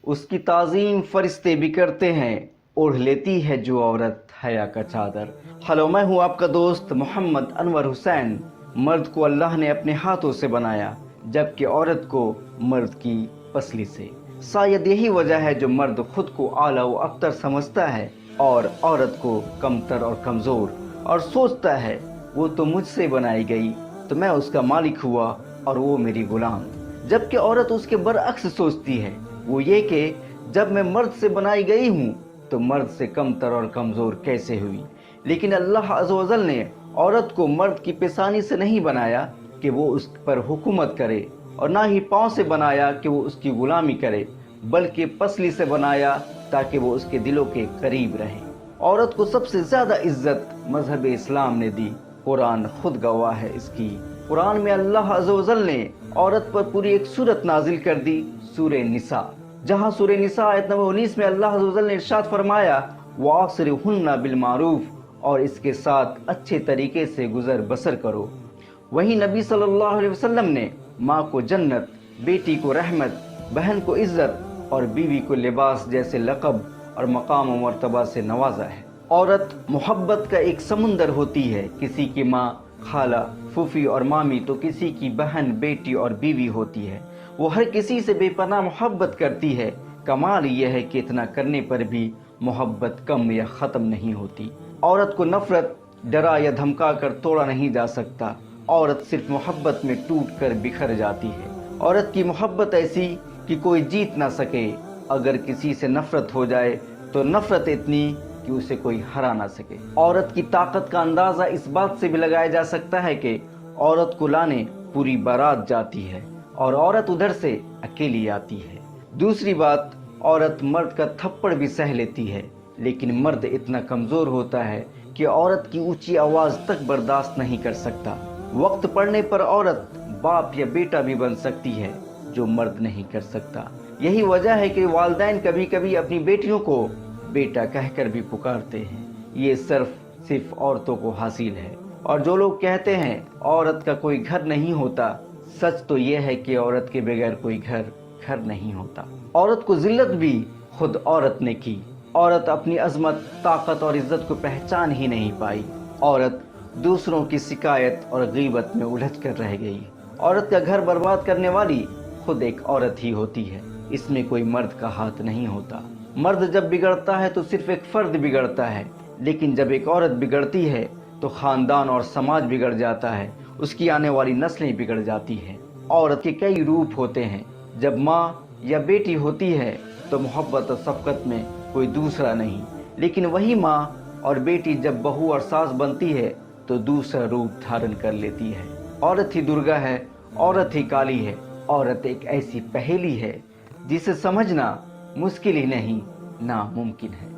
اس کی تعظیم فرشتے بھی کرتے ہیں، اوڑھ لیتی ہے جو عورت حیا کا چادر۔ ہلو، میں ہوں آپ کا دوست محمد انور حسین۔ مرد کو اللہ نے اپنے ہاتھوں سے بنایا، جبکہ عورت کو مرد کی پسلی سے۔ شاید یہی وجہ ہے جو مرد خود کو اعلیٰ و ابتر سمجھتا ہے اور عورت کو کمتر اور کمزور، اور سوچتا ہے وہ تو مجھ سے بنائی گئی تو میں اس کا مالک ہوا اور وہ میری غلام۔ جبکہ عورت اس کے برعکس سوچتی ہے، وہ یہ کہ جب میں مرد سے بنائی گئی ہوں تو مرد سے کمتر اور کمزور کیسے ہوئی۔ لیکن اللہ عز و جل نے عورت کو مرد کی پیشانی سے نہیں بنایا کہ وہ اس پر حکومت کرے، اور نہ ہی پاؤں سے بنایا کہ وہ اس کی غلامی کرے، بلکہ پسلی سے بنایا تاکہ وہ اس کے دلوں کے قریب رہے۔ عورت کو سب سے زیادہ عزت مذہب اسلام نے دی، قرآن خود گواہ ہے اس کی۔ قرآن میں اللہ عز و جل نے عورت پر پوری ایک سورت نازل کر دی، سورہ نساء، جہاں سورہ نساء آیت نمبر 19 میں اللہ عز و جل نے ارشاد فرمایا وَعَاشِرُوهُنَّ بِالْمَعْرُوفِ، اور اس کے ساتھ اچھے طریقے سے گزر بسر کرو۔ وہیں نبی صلی اللہ علیہ وسلم نے ماں کو جنت، بیٹی کو رحمت، بہن کو عزت اور بیوی کو لباس جیسے لقب اور مقام و مرتبہ سے نوازا ہے۔ عورت محبت کا ایک سمندر ہوتی ہے، کسی کی ماں، خالہ، پھوپھی اور مامی تو کسی کی بہن، بیٹی اور بیوی ہوتی ہے۔ وہ ہر کسی سے بے پناہ محبت کرتی ہے۔ کمال یہ ہے کہ اتنا کرنے پر بھی محبت کم یا ختم نہیں ہوتی۔ عورت کو نفرت، ڈرا یا دھمکا کر توڑا نہیں جا سکتا۔ عورت صرف محبت میں ٹوٹ کر بکھر جاتی ہے۔ عورت کی محبت ایسی کہ کوئی جیت نہ سکے۔ اگر کسی سے نفرت ہو جائے تو نفرت اتنی کہ اسے کوئی ہرا نہ سکے۔ عورت کی طاقت کا اندازہ اس بات سے بھی لگایا جا سکتا ہے کہ عورت کو لانے پوری بارات جاتی ہے اور عورت ادھر سے اکیلی آتی ہے۔ دوسری بات، عورت مرد کا تھپڑ بھی سہ لیتی ہے، لیکن مرد اتنا کمزور ہوتا ہے کہ عورت کی اونچی آواز تک برداشت نہیں کر سکتا۔ وقت پڑنے پر عورت باپ یا بیٹا بھی بن سکتی ہے، جو مرد نہیں کر سکتا۔ یہی وجہ ہے کہ والدین کبھی کبھی اپنی بیٹیوں کو بیٹا کہہ کر بھی پکارتے ہیں۔ یہ صرف عورتوں کو حاصل ہے۔ اور جو لوگ کہتے ہیں عورت کا کوئی گھر نہیں ہوتا، سچ تو یہ ہے کہ عورت کے بغیر کوئی گھر نہیں ہوتا۔ عورت کو ذلت بھی خود عورت نے کی۔ عورت اپنی عظمت، طاقت اور عزت کو پہچان ہی نہیں پائی۔ عورت دوسروں کی شکایت اور غیبت میں الجھ کر رہ گئی۔ عورت کا گھر برباد کرنے والی خود ایک عورت ہی ہوتی ہے، اس میں کوئی مرد کا ہاتھ نہیں ہوتا۔ مرد جب بگڑتا ہے تو صرف ایک فرد بگڑتا ہے، لیکن جب ایک عورت بگڑتی ہے تو خاندان اور سماج بگڑ جاتا ہے، اس کی آنے والی نسلیں بگڑ جاتی ہیں۔ عورت کے کئی روپ ہوتے ہیں۔ جب ماں یا بیٹی ہوتی ہے تو محبت اور شفقت میں کوئی دوسرا نہیں، لیکن وہی ماں اور بیٹی جب بہو اور ساس بنتی ہے تو دوسرا روپ دھارن کر لیتی ہے۔ عورت ہی درگا ہے، عورت ہی کالی ہے۔ عورت ایک ایسی پہیلی ہے جسے سمجھنا مشکل ہی نہیں، ناممکن ہے۔